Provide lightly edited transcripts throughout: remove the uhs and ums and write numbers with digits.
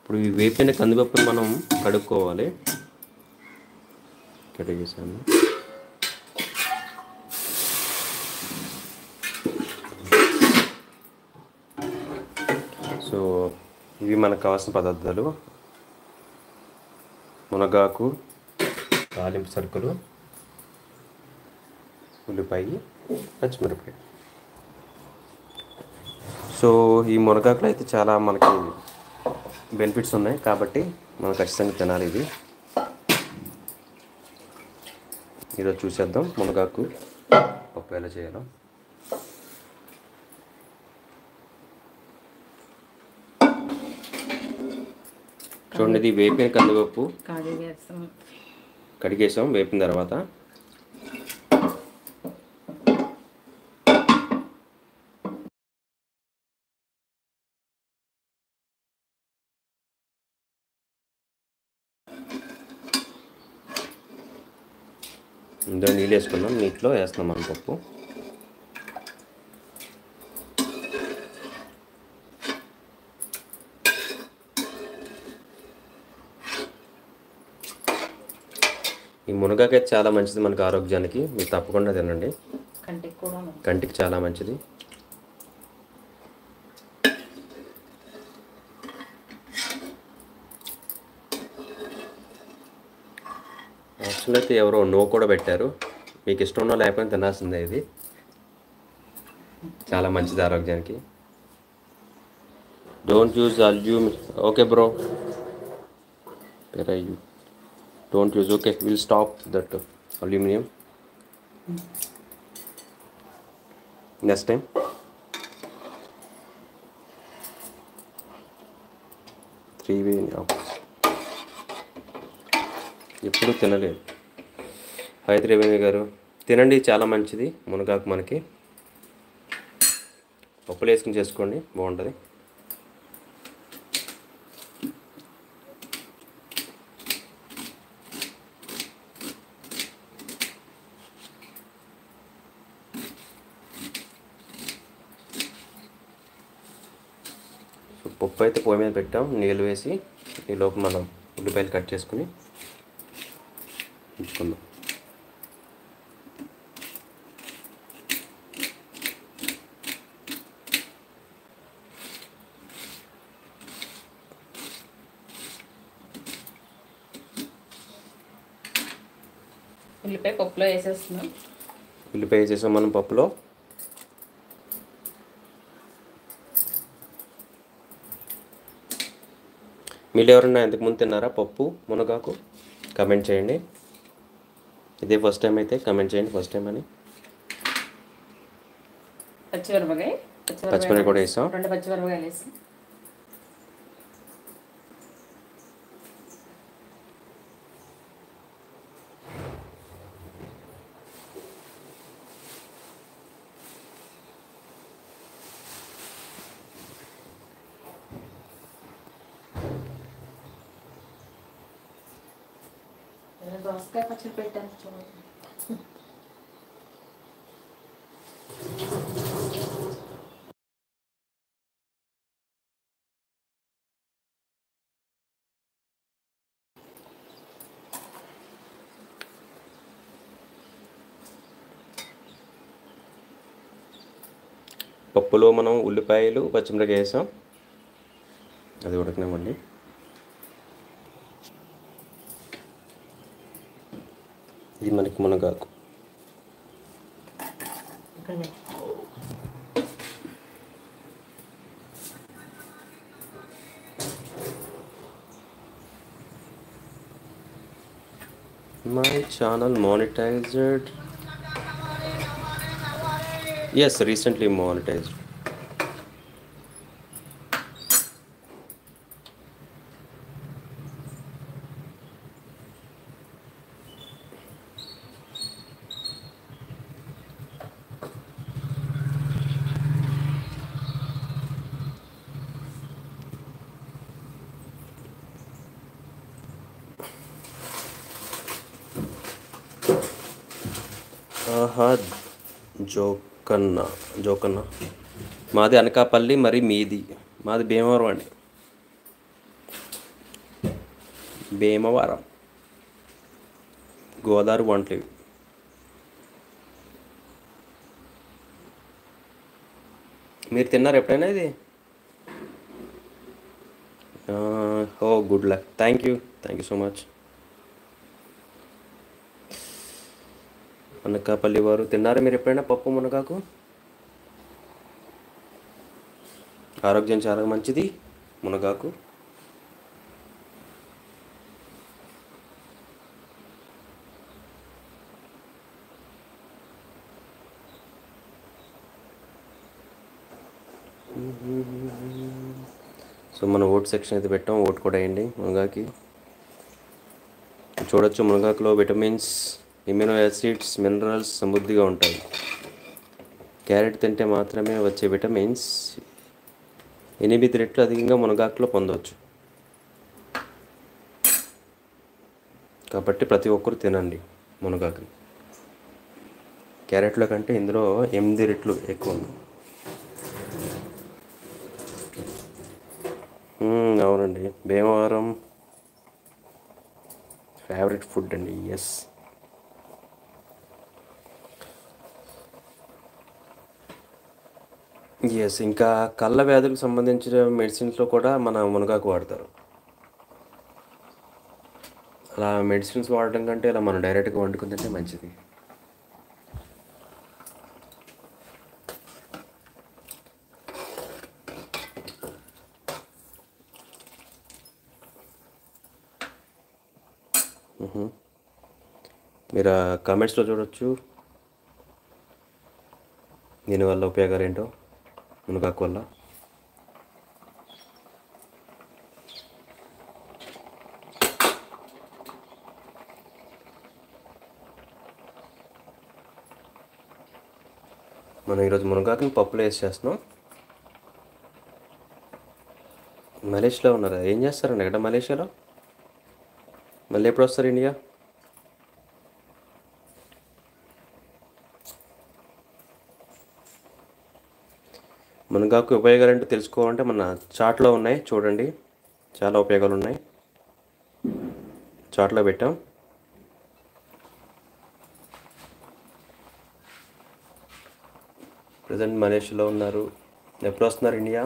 ఇప్పుడు ఈ వేపిన కందిపప్పుని మనం కడుక్కోవాలి. కడిగేసాను. సో ఇవి మనకు కావాల్సిన పదార్థాలు: మునగాకు, తాలింపు సరుకులు, ఉల్లిపాయ, పచ్చిమిరపకాయ. సో ఈ మునగాకులో అయితే చాలా మనకి బెనిఫిట్స్ ఉన్నాయి కాబట్టి మనం ఖచ్చితంగా తినాలి. ఇది ఈరోజు చూసేద్దాం మునగాకు పప్పు ఎలా చేయాలో. చూడండి, ఇది వేపిన కందిపప్పు కడిగేసాం. వేపిన తర్వాత ఇందులో నీళ్ళు వేసుకున్నాం. నీటిలో వేస్తున్నాం మనం పప్పు. ఈ మునగాకైతే చాలా మంచిది మనకు ఆరోగ్యానికి. మీరు తప్పకుండా తినండి, కంటికి చాలా మంచిది. ఆప్షన్ అయితే ఎవరో నో కూడా పెట్టారు. మీకు ఇష్టం ఉన్నా లేకపోయినా తినాల్సిందే. ఇది చాలా మంచిది ఆరోగ్యానికి. Don't use aluminium. Okay bro, don't use. Okay, we'll stop that aluminum next time. Three-way ఎప్పుడు తినలేదు. హాయ్ త్రివేణి గారు, తినండి, చాలా మంచిది మునగాకు. మనకి పప్పులు వేసుకుని చేసుకోండి, బాగుంటుంది. పప్పు అయితే పొయ్యి మీద పెట్టాం, నీళ్ళు వేసి. ఈలోపు మనం ఉల్లిపాయలు కట్ చేసుకుని ఉంచుకుందాం. ఉల్లిపాయ పప్పులో వేసేస్తున్నాం. ఉల్లిపాయ వేసేసాం మనం పప్పులో. మీరు ఎవరన్నా ఇంతకుముందు తిన్నారా పప్పు మునగాకు? కమెంట్ చేయండి. ఇదే ఫస్ట్ టైం అయితే కమెంట్ చేయండి, ఫస్ట్ టైం అని. పచ్చిమిరపకాయ కూడా వేసాం. 2 పచ్చిమిరపకాయలు వేసాం. దోసకాయ పచ్చడి పెట్టాను చూడండి. పప్పులో మనం ఉల్లిపాయలు పచ్చిమిరపకాయ వేసాం, అది ఉడకనివ్వండి. ఇది మనకి మునగాకు. My channel monetized. Yes, recently monetized. ఆహా, జోకన్న మాది అనకాపల్లి, మరి మీది? మాది భీమవరం అండి. భీమవరం గోదావరి వంటలు. మీరు తిన్నారు ఎప్పుడైనా ఇది? Oh good luck. Thank you so much. Anakapalli వారు తిన్నారా మీరు ఎప్పుడైనా పప్పు మునగాకు? ఆరోగ్యం చాలా మంచిది మునగాకు. సో మన ఓట్ సెక్షన్ అయితే పెట్టాం, ఓట్ కూడా వేయండి మునగాకి. చూడొచ్చు మునగాకులో విటమిన్స్, ఇమ్యూనో యాసిడ్స్, మినరల్స్ సమృద్ధిగా ఉంటాయి. క్యారెట్ తింటే మాత్రమే వచ్చే విటమిన్స్ 8 రెట్లు అధికంగా మునగాకులో పొందవచ్చు. కాబట్టి ప్రతి ఒక్కరు తినండి మునగాకుని. క్యారెట్లో కంటే ఇందులో 8 రెట్లు ఎక్కువ ఉంది. అవునండి, భీమవరం ఫేవరెట్ ఫుడ్ అండి. ఎస్. ఇంకా కళ్ళ వ్యాధులకు సంబంధించిన మెడిసిన్స్లో కూడా మన మునగాకు వాడతారు. అలా మెడిసిన్స్ వాడటం కంటే ఇలా మనం డైరెక్ట్గా వండుకుని తింటే మంచిది. మీరు కామెంట్స్లో చూడొచ్చు దీనివల్ల ఉపయోగాలు ఏంటో మునగాకు వల్ల. మనం ఈరోజు మునగాకుని పప్పులో వేసి చేస్తున్నాం. మలేషియాలో ఉన్నారా? ఏం చేస్తారండి ఇక్కడ మలేషియాలో? మళ్ళీ ఎప్పుడు వస్తారు ఇండియా? మునగాకు ఉపయోగాలు ఏంటో తెలుసుకోవాలంటే మన చాట్లో ఉన్నాయి, చూడండి. చాలా ఉపయోగాలు ఉన్నాయి, చాట్లో పెట్టాం. ప్రజెంట్ మలేషియాలో ఉన్నారు. ఎప్పుడు వస్తున్నారు ఇండియా?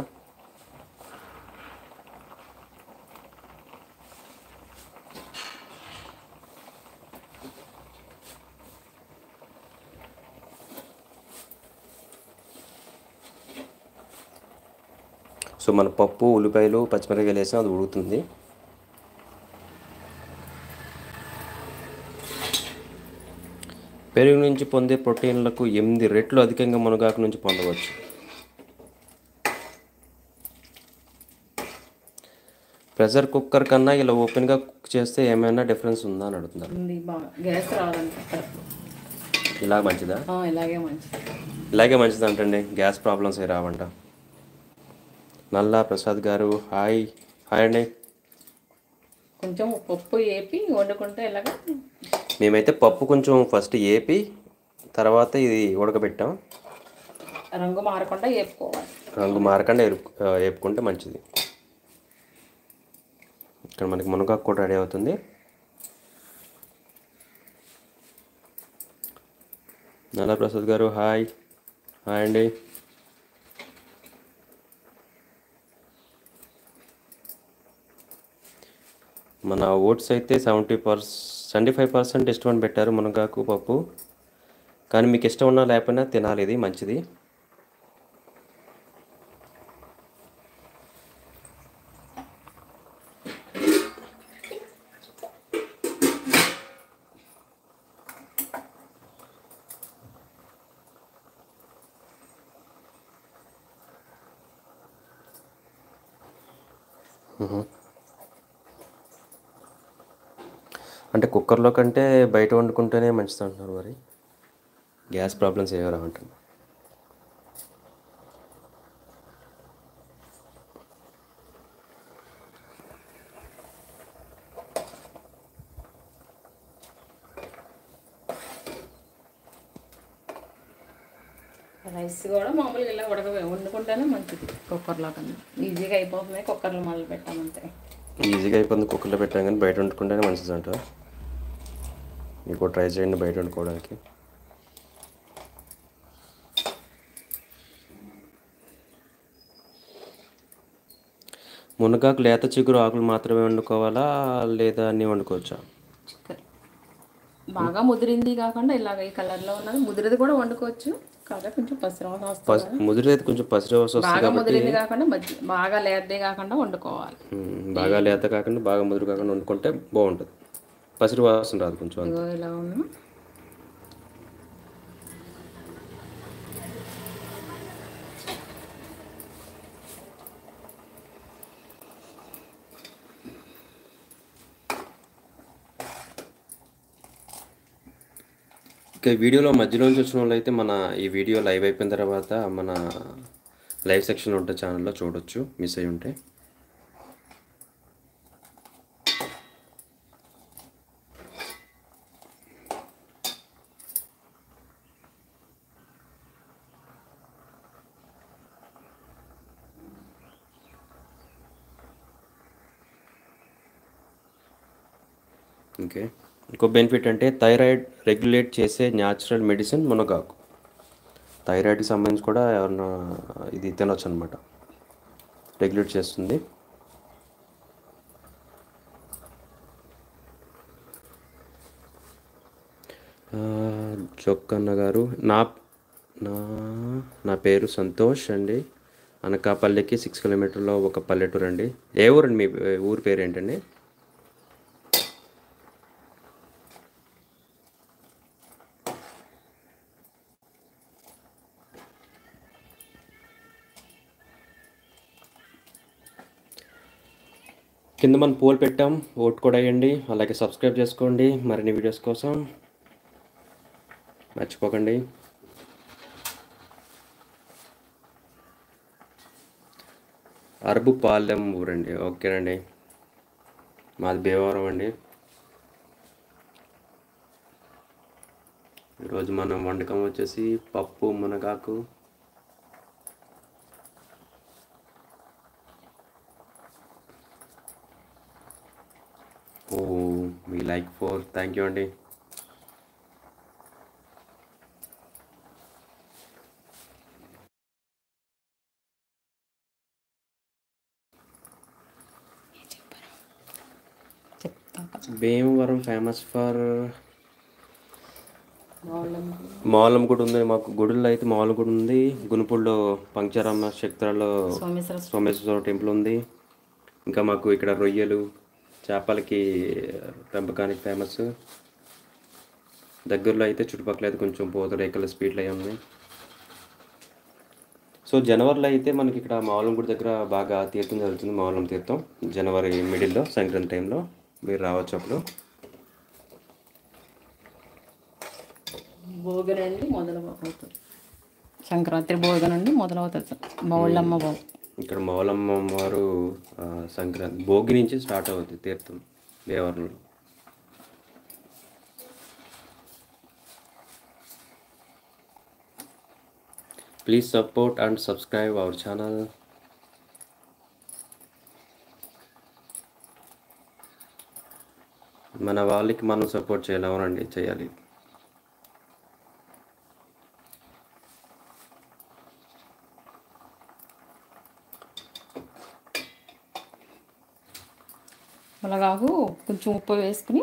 సో మన పప్పు, ఉల్లిపాయలు, పచ్చిమిరపకాయలు వేసాం, అది ఉడుకుతుంది. పెరుగు నుంచి పొందే ప్రోటీన్లకు 8 రెట్లు అధికంగా మునగాకు నుంచి పొందవచ్చు. ప్రెషర్ కుక్కర్ కన్నా ఇలా ఓపెన్గా కుక్ చేస్తే ఏమైనా డిఫరెన్స్ ఉందా అని అడుగుతున్నారు. గ్యాస్ రాదంట. ఇలా మంచిదా? ఇలాగే మంచిది అంటండి, గ్యాస్ ప్రాబ్లమ్స్ ఏ రావంట. నల్లా ప్రసాద్ గారు హాయ్ అండి. కొంచెం పప్పు ఏపి వండుకుంటే ఇలాగా. మేమైతే పప్పు కొంచెం ఫస్ట్ ఏపి తర్వాత ఇది ఉడకబెట్టాం. రంగు మారకుండా వేపుకోవాలి. రంగు మారకుండా వేపుకుంటే మంచిది. ఇక్కడ మనకి మునగాకు కూడా రెడీ అవుతుంది. నల్లా ప్రసాద్ గారు హాయ్ అండి. మన ఓట్స్ అయితే 75% ఇష్టం అని పెట్టారు మునగాకు పప్పు. కానీ మీకు ఇష్టం ఉన్నా లేకపోయినా తినాలి, ఇది మంచిది. అంటే కుక్కర్లో కంటే బయట వండుకుంటేనే మంచిది అంటున్నారు. మరి గ్యాస్ ప్రాబ్లమ్స్ ఏమో రావంటున్నారు. రైస్ కూడా మామూలుగా ఇలా వండుకుంటేనే మంచిది కుక్కర్లో కన్నా. ఈజీగా అయిపోతుంది కుక్కర్లో మొదలు పెట్టామంటే. ఈజీగా అయిపోతుంది కుక్కర్లో పెట్టాం, కానీ బయట వండుకుంటేనే మంచిది అంట. మీకు ట్రై చేయండి బయట వండుకోవడానికి. మునగాకు లేత చిగురు ఆకులు మాత్రమే వండుకోవాలా లేదా అన్నీ వండుకోవచ్చా? బాగా ముదిరింది కాకుండా ఇలాగ ఈ కలర్లో ఉన్నది ముదిరిది కూడా వండుకోవచ్చు. కాగా కొంచెం పసిరవాసన వస్తుంది. ముదిరేది కొంచెం పసిరివాసన వస్తుంది బాగా కాబట్టి ముదిరింది కాకుండా బాగా లేతది కాకుండా వండుకోవాలి. బాగా లేత కాకుండా బాగా ముదురు కాకుండా వండుకుంటే బాగుంటుంది. పసిరివాసన రాదు కొంచెం అంతే. ఇదిగో ఇలా ఉన్నా ఇక వీడియోలో మధ్యలోంచి వచ్చిన వాళ్ళు అయితే మన ఈ వీడియో లైవ్ అయిపోయిన తర్వాత మన లైవ్ సెక్షన్ ఉంటుంది ఛానల్లో చూడొచ్చు, మిస్ అయ్యి ఉంటే. ఓకే, ఇంకో బెనిఫిట్ అంటే థైరాయిడ్ రెగ్యులేట్ చేసే న్యాచురల్ మెడిసిన్ మునగాకు. థైరాయిడ్కి సంబంధించి కూడా ఏమన్నా ఇది తినొచ్చు అనమాట, రెగ్యులేట్ చేస్తుంది. జొక్కన్న గారు, నా నా నా పేరు సంతోష్ అండి. అనకాపల్లికి 6 కిలోమీటర్లో ఒక పల్లెటూరు అండి. ఏ ఊరండి మీ ఊరి పేరు ఏంటండి? కింద మనం పోల్ పెట్టాం, ఓట్ కూడా వేయండి. అలాగే సబ్స్క్రైబ్ చేసుకోండి మరిన్ని వీడియోస్ కోసం, మర్చిపోకండి. అరబుపాలెం ఊరండి. ఓకేనండి, మాది భీమవరం అండి. ఈరోజు మనం వంటకం వచ్చేసి పప్పు మునగాకు. ఓ మీ లైక్ ఫోర్, థ్యాంక్ యూ అండి. భీమవరం ఫేమస్ ఫర్ మావులం గుడి ఉంది. మాకు గుడుల్లో అయితే మావులం గుడి ఉంది. గునుపుల్లో పంచరామ శక్తులలో సోమేశ్వర టెంపుల్ ఉంది. ఇంకా మాకు ఇక్కడ రొయ్యలు చేపలకి పెంపకానికి ఫేమస్. దగ్గరలో అయితే చుట్టుపక్కల అయితే కొంచెం పూతరేకల స్పీడ్లు అవి ఉన్నాయి. సో జనవరిలో అయితే మనకి ఇక్కడ మావులం గుడి దగ్గర బాగా తీర్థం జరుగుతుంది. మావులం తీర్థం జనవరి మిడిల్లో సంక్రాంతి టైంలో మీరు రావచ్చు. అప్పుడు భోగనండి మొదలవుతుంది, సంక్రాంతి భోగనండి మొదలవుతుంది. మౌళ్ళమ్మ భోగ ఇక్కడ మౌలమ్మ వారు సంక్రాంతి భోగి నుంచి స్టార్ట్ అవుతుంది తీర్థం దేవరంలో. Please support and subscribe our channel. మన వాళ్ళకి మనం సపోర్ట్ చేయాలి. అవునండి, చేయాలి. మునగాకు కొంచెం ఉప్పు వేసుకుని,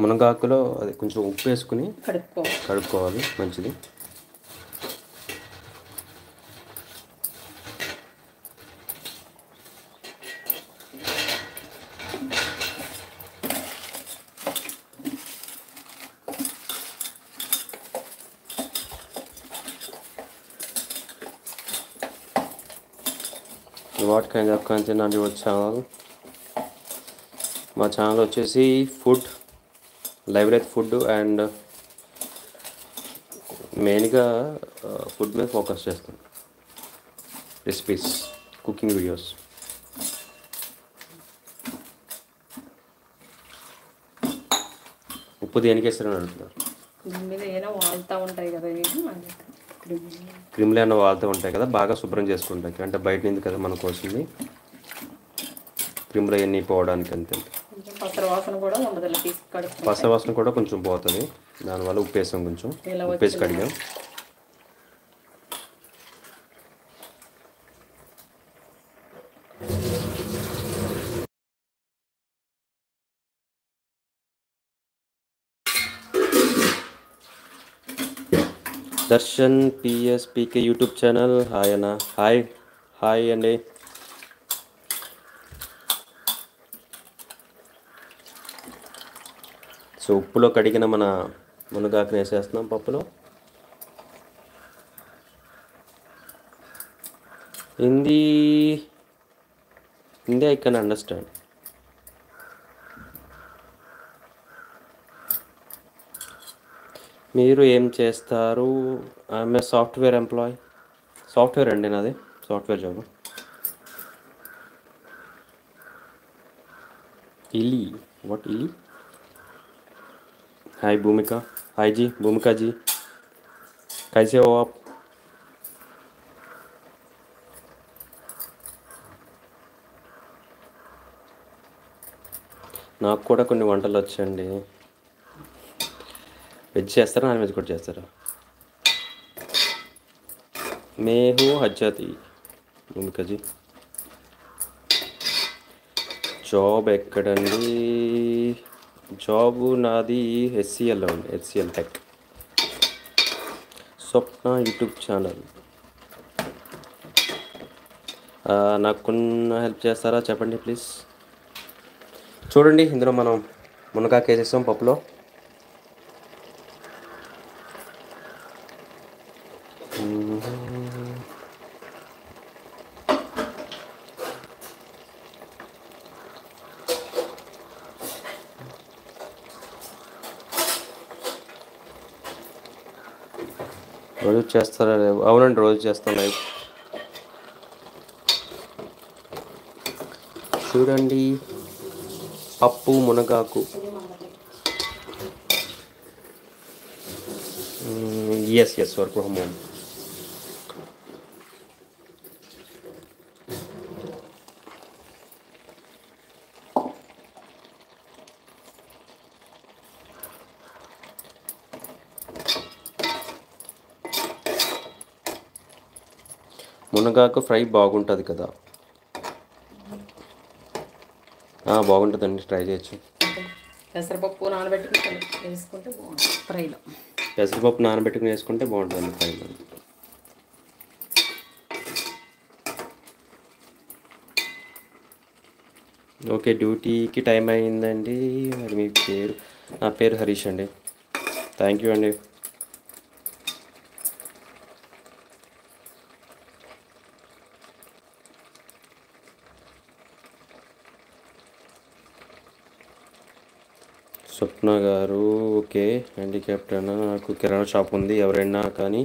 మునగాకులో అది కొంచెం ఉప్పు వేసుకుని కడుక్కోవాలి, మంచిది. What kind of content on your channel? మా ఛానల్ వచ్చేసి food, live life food and మెయిన్గా ఫుడ్ మీద ఫోకస్ చేస్తాం. Recipes, cooking videos. ఉప్పు దేనికి వేస్తారని అడుగుతున్నారు. మీద ఏమైనా వాళ్తూ ఉంటాయి కదా, క్రిములు ఏమైనా వాళ్తూ ఉంటాయి కదా, బాగా శుభ్రం చేసుకుంటాయి. అంటే బయట నుంచి కదా మనకు వస్తుంది. క్రిములు అవన్నీ పోవడానికి అంతే. కొంచెం పసరు వాసన కూడా ఉండదు ఇలా తీసి కడుక్కుంటే. పస వాసన కూడా కొంచెం పోతుంది, దానివల్ల ఉప్పు వేసాం, కొంచెం ఇలా ఉప్పు వేసి కడిగాం. Darshan PSPK YouTube channel. Hi అన్న. హాయ్ హాయ్ అండి. సో ఉప్పులో కడిగిన మన మునగాకుని వేసేస్తున్నాం పప్పులో. Hindi Hindi I can understand. మీరు ఏం చేస్తారు? ఆమె సాఫ్ట్వేర్ ఎంప్లాయ్. సాఫ్ట్వేర్ అండి నాది, సాఫ్ట్వేర్ జాబ్. इली व्हाट इली? हाय भूमिका. हाय जी भूमिका जी, कैसे हो आप? నాకు కూడా కొన్ని వంటలు వచ్చండి. వెజ్ చేస్తారా, నాన్ వెజ్ కూడా చేస్తారా? మేహు హజ్జాతి భూమికా జీ. జాబ్ ఎక్కడండి? జాబ్ నాది హెచ్సిఎల్లో ఉంది, హెచ్సిఎల్ టెక్. స్వప్న యూట్యూబ్ ఛానల్. నాకు కొన్ని హెల్ప్ చేస్తారా చెప్పండి ప్లీజ్. చూడండి, ఇందులో మనం మునగాకు వేసేస్తాం పప్పులో. రోజు చేస్తారా? అవునండి, రోజు చేస్తాను లైవ్. చూడండి, పప్పు మునగాకు. Yes work from home. మునగాకు ఫ్రై బాగుంటుంది కదా? బాగుంటుందండి, ట్రై చేయొచ్చు. పెసరపప్పు నానబెట్టుకుని వేసుకుంటే బాగుంటుంది ఫ్రైలో. పెసరపప్పు నానబెట్టుకుని వేసుకుంటే బాగుంటుంది ఫ్రైలో. ఓకే, డ్యూటీకి టైం అయిందండి. మరి మీ పేరు? నా పేరు హరీష్ అండి. థ్యాంక్ యూ అండి. స్వప్న గారు ఓకే. హ్యాండిక్యాప్ట్ అయినా నాకు కిరాణా షాప్ ఉంది, ఎవరైనా కానీ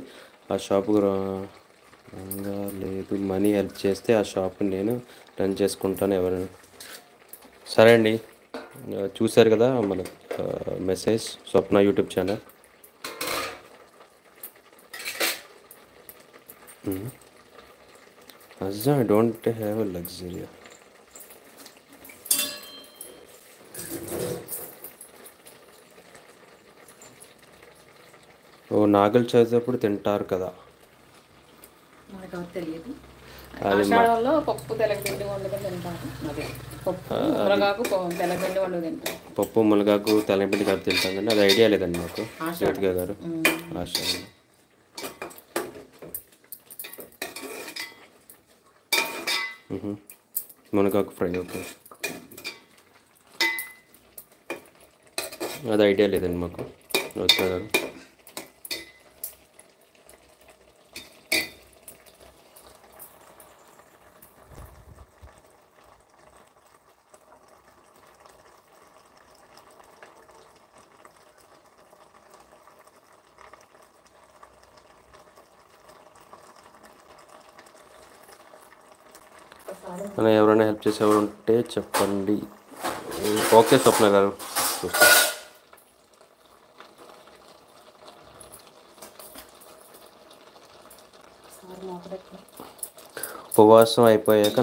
ఆ షాపు రంగా లేదు, మనీ హెల్ప్ చేస్తే ఆ షాప్ నేను రన్ చేసుకుంటాను. ఎవరైనా సరే అండి. చూశారు కదా మన మెసేజ్. Swapna YouTube channel. అజ్జా I don't have a luxury. నాగలు చేసేటప్పుడు తింటారు కదా? మనకు తెలియదు. ఆషాఢంలో పప్పు తెలగపిండి వండుకొని తింటారు. అదే పప్పు మునగాకు తెలగపిండి వండుకు తింటారు. పప్పు మునగాకు తెలగపిండి కలిపి తింటాం, అది ఐడియా లేదండి నాకు. శ్రీటిగా గారు ఆషాఢం. మునగాకు ఫ్రై. ఓకే, అది ఐడియా లేదండి మాకు. వస్తా గారు అలా ఎవరైనా హెల్ప్ చేసేవారు ఉంటే చెప్పండి. ఓకే స్వప్న గారు, చూస్తా. ఉపవాసం అయిపోయాక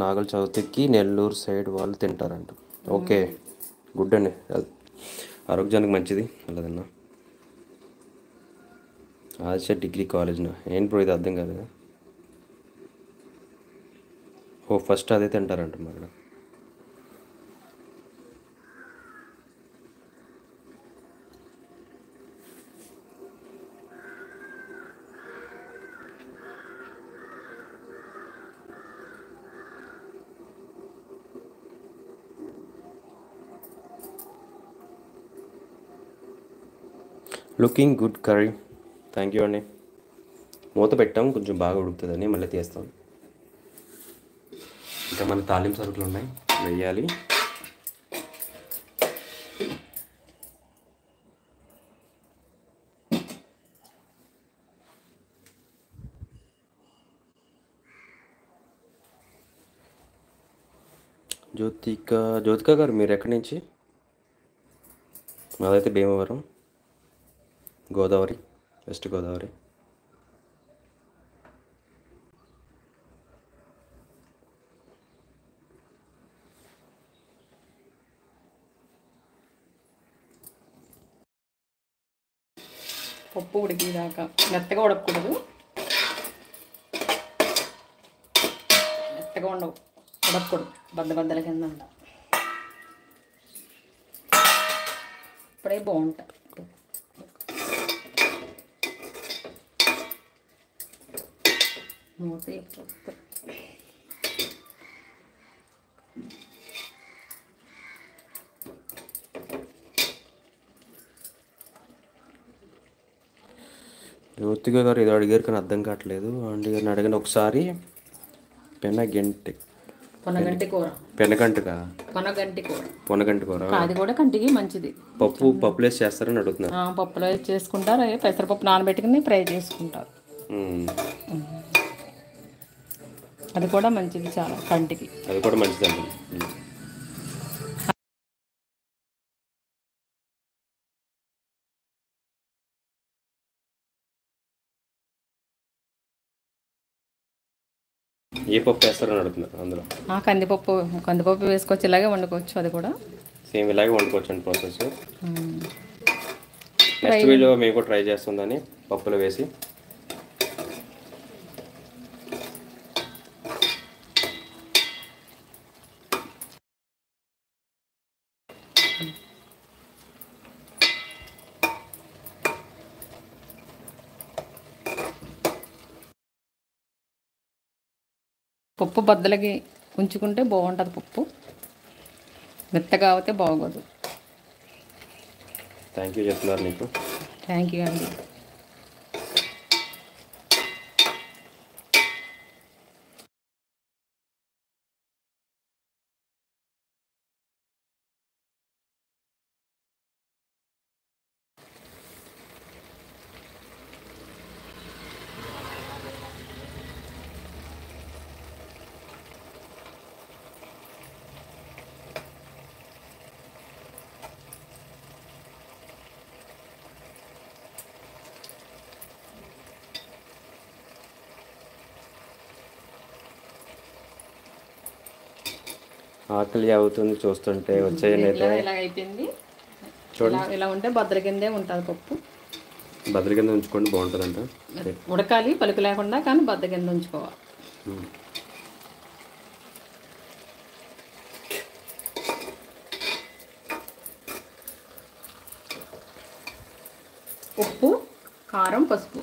నాగల చవితికి నెల్లూరు సైడ్ వాళ్ళు తింటారంట. ఓకే, గుడ్ అండి. ఆరోగ్యానికి మంచిది అలాదన్నా. ఆదిత్య డిగ్రీ కాలేజ్నా ఏంటి బ్రో, ఇది అర్థం కాదు. ఓ ఫస్ట్ అదే తింటారంట మరి. Looking good curry, thank you అండి. మూత పెట్టాం, కొంచెం బాగా ఉడుకుతుందని మళ్ళీ తీస్తాం. ఇంకా మన తాలింపు సరుకులు ఉన్నాయి, వేయాలి. జ్యోతిక గారు మీరు ఎక్కడి నుంచి? మాదైతే భీమవరం, గోదావరి, వెస్ట్ గోదావరి. పప్పు ఉడికేదాకా మెత్తగా ఉడకకూడదు, మెత్తగా ఉడకకూడదు, బద్దల కింద ఉండాలి. ఇప్పుడే బాగుంటాయి. మూత జ్యోతిక గారు ఏదో అడిగారు కానీ అర్థం కావట్లేదు. ఆంటీ గారిని అడగండి ఒకసారి. పెనగంటి పొనగంటి కూర, పెనగంటగా పొనగంటి కూర, పొనగంటి కూర. అది కూడా కంటికి మంచిది. పప్పులేసి చేస్తారని అడుగుతున్నారు. పప్పులో వేసి చేసుకుంటారు, పెసరపప్పు నానబెట్టుకుని ఫ్రై చేసుకుంటారు. అది కూడా మంచిది చాలా కంటికి. అది కూడా మంచిదండి. ఏ పప్పు వేస్తారని అడుగుతున్నారు అందులో. కందిపప్పు వేసుకోవచ్చు, ఇలాగే వండుకోవచ్చు. అది కూడా సేమ్ ఇలాగే వండుకోవచ్చు అండి ప్రాసెస్. నెక్స్ట్ వీడియో మేము కూడా ట్రై చేస్తుందని పప్పులో వేసి. పప్పు బద్దలకి ఉంచుకుంటే బాగుంటుంది. పప్పు మెత్తగా అవుతే బాగోదు. థ్యాంక్ యూ చెప్తున్నారు నీకు. థ్యాంక్ యూ అండి. ఆకలి అవుతుంది చూస్తుంటే. వచ్చేయండి అయితే. ఇలా అయిపోయింది. చూడండి, ఇలా ఉంటే బద్దల కిందే ఉంటుంది పప్పు. బద్దల కింద ఉంచుకోండి, బాగుంటుందంట. ఉడకాలి పలుకు లేకుండా, కానీ బద్దల కింద ఉంచుకోవాలి. ఉప్పు, కారం, పసుపు.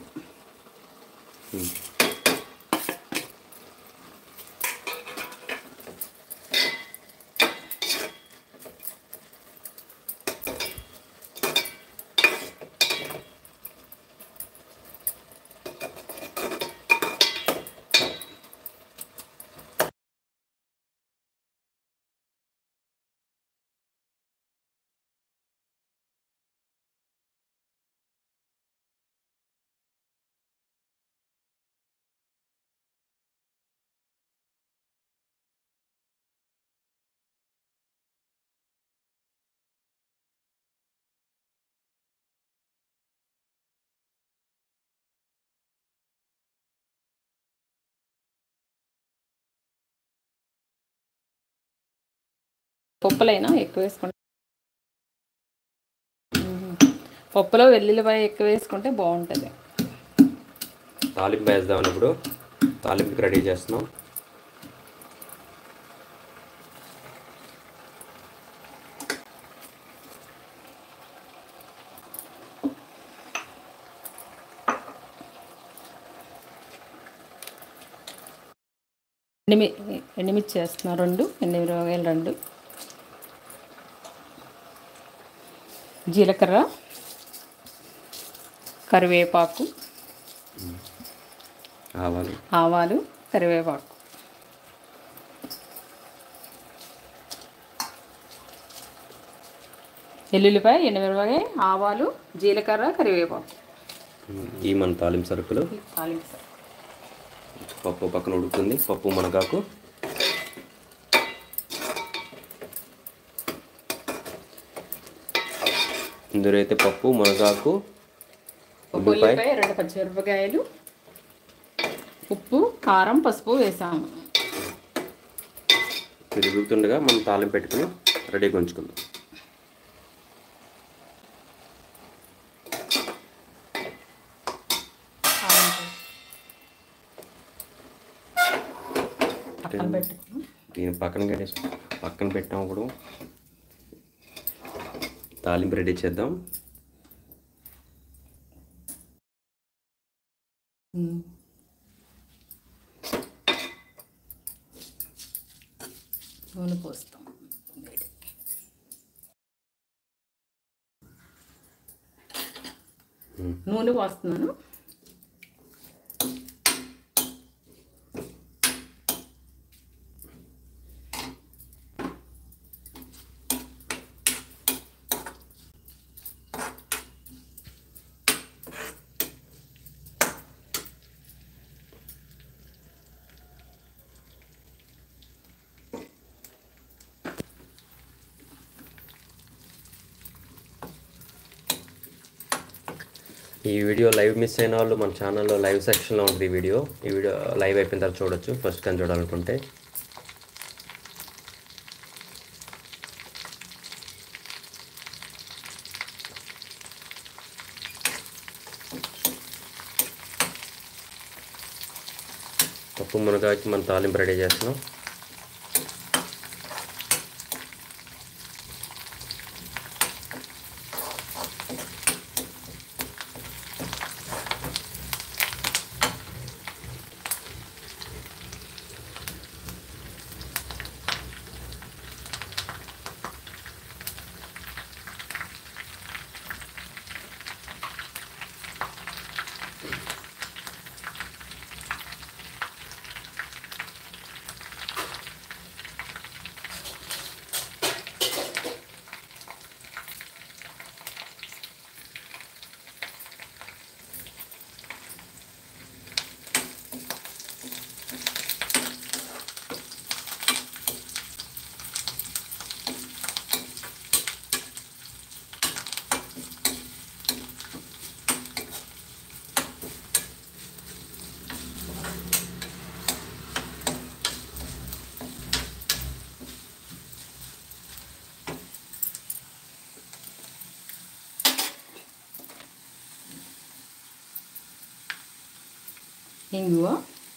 పప్పులైనా ఎక్కువ వేసుకుంటే, పప్పులో వెల్లుల్లిపాయ ఎక్కువ వేసుకుంటే బాగుంటుంది. తాలింపు వేద్దామని ఇప్పుడు తాలింపుకి రెడీ చేస్తున్నాం. ఎండుమిర్చి వేస్తున్నాం 2 ఎండుమిరపకాయలు 2, జీలకర్ర, కరివేపాకు, ఆవాలు, కరివేపాకు, వెల్లుల్లిపాయ, ఎండుమిరపకాయ, ఆవాలు, జీలకర్ర, కరివేపాకు. ఈ మన తాలింపు సరుకులు. పప్పు పక్కన ఉడుకుతుంది. పప్పు మునగాకు, ఇందులో అయితే పప్పు మునగాకు, ఉల్లిపాయ, 2 పచ్చిమిరపకాయలు, ఉప్పు, కారం, పసుపు వేసాము. తిరుగుతుండగా మనం తాలింపు పెట్టుకుని రెడీగా ఉంచుకుందాం. దీని పక్కన పెట్టినప్పుడు తాలింపు రెడీ చేద్దాం. నూనె పోస్తాం. నూనె పోస్తున్నాను. ఈ వీడియో లైవ్ మిస్ అయిన వాళ్ళు మన ఛానల్లో లైవ్ సెక్షన్లో ఉంటుంది. ఈ వీడియో లైవ్ అయిపోయిన తర్వాత చూడొచ్చు, ఫస్ట్ టైం చూడాలనుకుంటే. పప్పు మునగాకి మన తాలింపు రెడీ చేస్తున్నాం.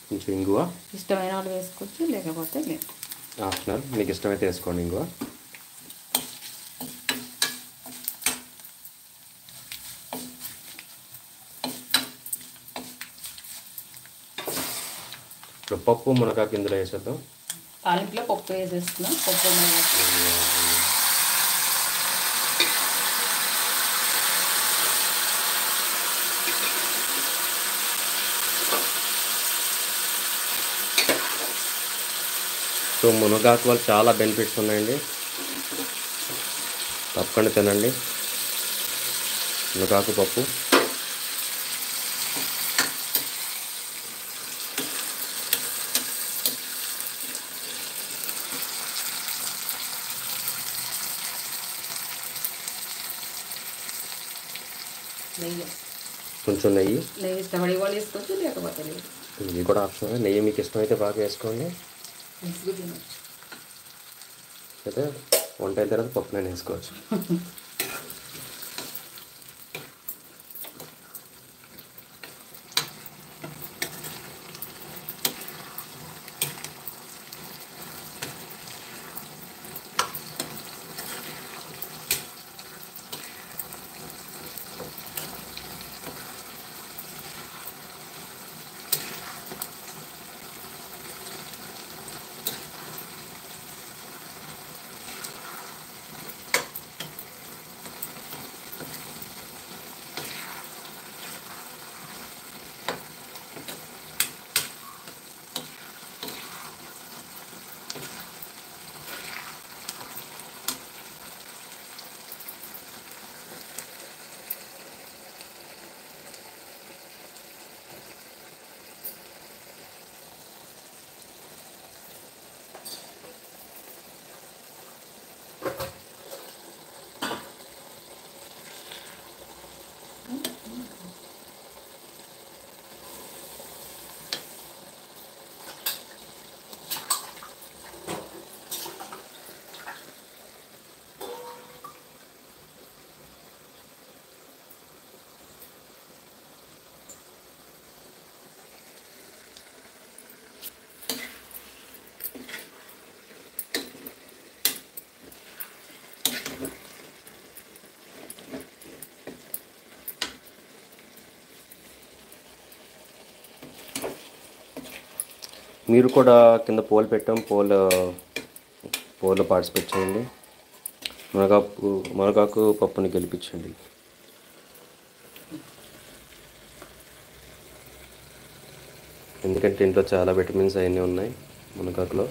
కొంచెం ఇంగువ ఇష్టమైన వాళ్ళు వేసుకోవచ్చు, లేకపోతే లేదు. ఆప్షనల్, మీకు ఇష్టమైతే వేసుకోండి ఇంగువ. ఇప్పుడు పప్పు మునగాకు ఇందులో వేసేద్దాం. తాలింపులో పప్పు వేసేస్తున్నాం. పప్పు మునగాకు సో మునగాకు వల్ల చాలా బెనిఫిట్స్ ఉన్నాయండి, తప్పకుండా తినండి మునగాకు పప్పు. కొంచెం నెయ్యి ఇష్టపడే వాళ్ళు వేసుకోవచ్చు, లేకపోతే లేదు. ఇది కూడా ఆప్షన్. నెయ్యి మీకు ఇష్టమైతే బాగా వేసుకోండి. అయితే వంట అయిన తర్వాత పప్పు నేను వేసుకోవచ్చు. మీరు కూడా కింద పోల్ పెట్టాం, పోల్లో పార్టిసిపేట్ చేయండి. మునగాకు పప్పుని గెలిపించండి. ఎందుకంటే ఇంట్లో చాలా విటమిన్స్ అవన్నీ ఉన్నాయి మునగాకులో.